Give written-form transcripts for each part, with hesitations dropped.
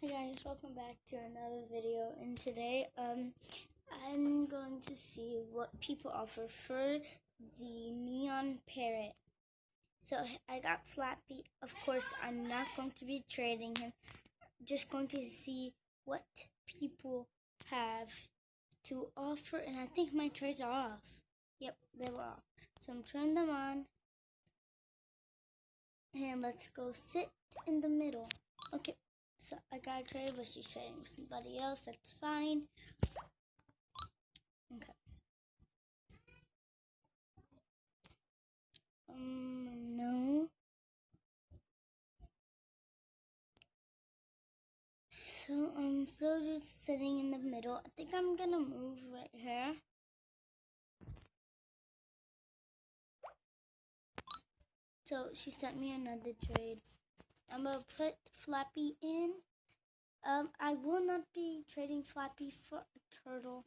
Hey guys, welcome back to another video, and today I'm going to see what people offer for the neon parrot. So I got Flappy. Of course, I'm not going to be trading him, just going to see what people have to offer, and I think my trades are off. Yep, they were off. So I'm turning them on, and let's go sit in the middle. Okay. So I got a trade, but she's trading with somebody else. That's fine. Okay. No. So I'm still just sitting in the middle. I think I'm gonna move right here. So she sent me another trade. I'm gonna put Flappy in. I will not be trading Flappy for a turtle.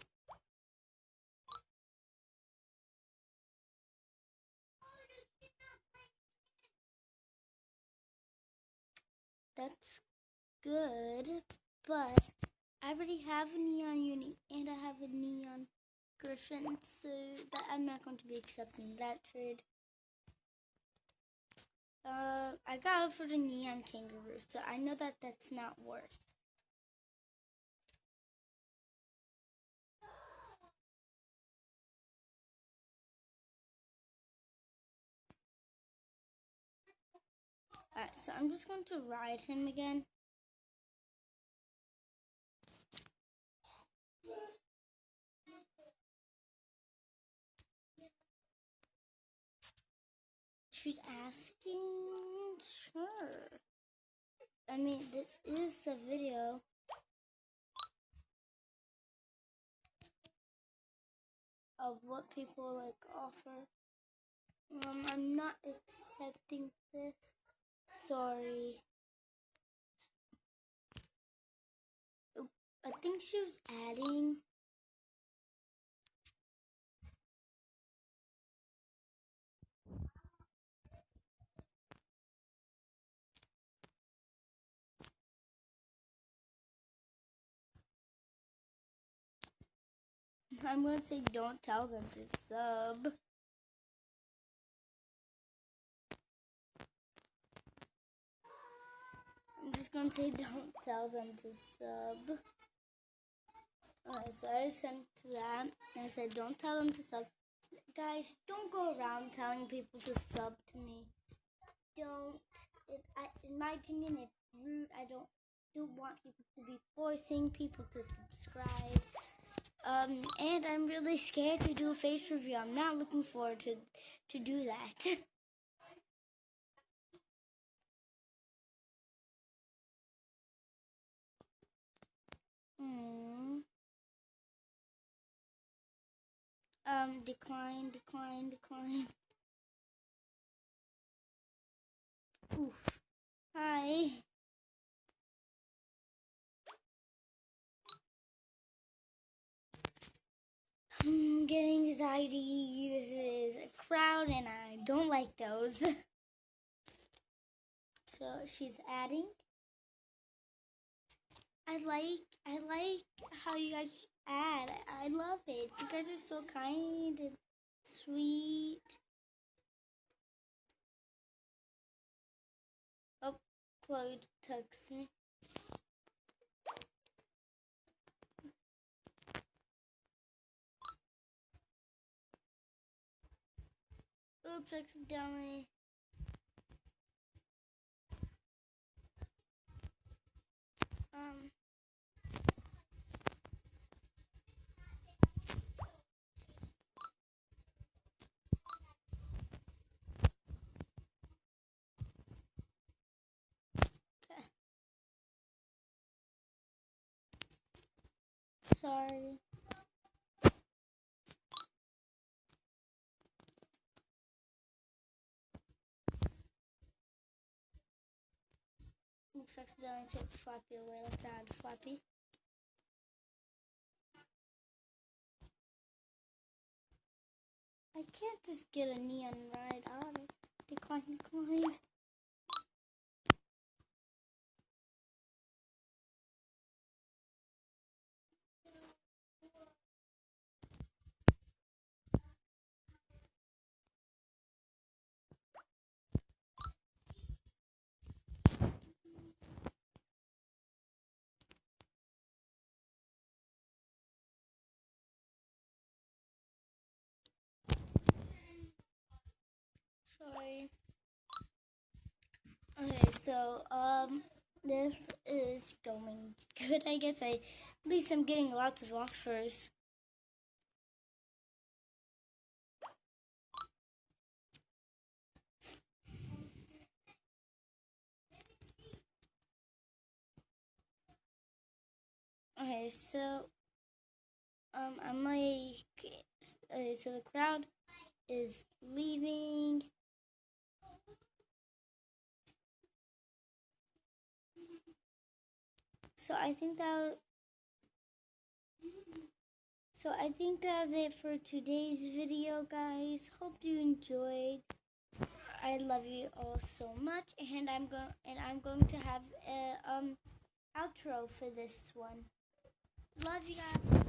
That's good, but I already have a neon uni and I have a neon griffin, so that I'm not going to be accepting that trade. I got it for the neon kangaroo, so I know that that's not worth. Alright, so I'm just going to ride him again. She's asking? Sure. I mean, this is a video. Of what people like offer. I'm not accepting this. Sorry. I think she was adding. I'm going to say don't tell them to sub. I'm just going to say don't tell them to sub. Alright, so I sent that, and I said don't tell them to sub. Guys, don't go around telling people to sub to me. Don't. In my opinion, it's rude. I don't want people to be forcing people to subscribe. And I'm really scared to do a face review. I'm not looking forward to do that. Decline. Oof. Hi. I'm getting anxiety. This is a crowd and I don't like those. So she's adding. I like how you guys add. I love it. You guys are so kind and sweet. Oh, Chloe texts me. Oops, accidentally. Okay. Sorry. Oops, accidentally took Flappy away. Let's add Flappy. I can't just get a neon ride out of it. Decline. Sorry. Okay, so this is going good. I guess at least I'm getting lots of offers. Okay, so I'm like, so the crowd is leaving. So I think that was it for today's video, guys. Hope you enjoyed. I love you all so much, and I'm going to have a outro for this one. Love you guys.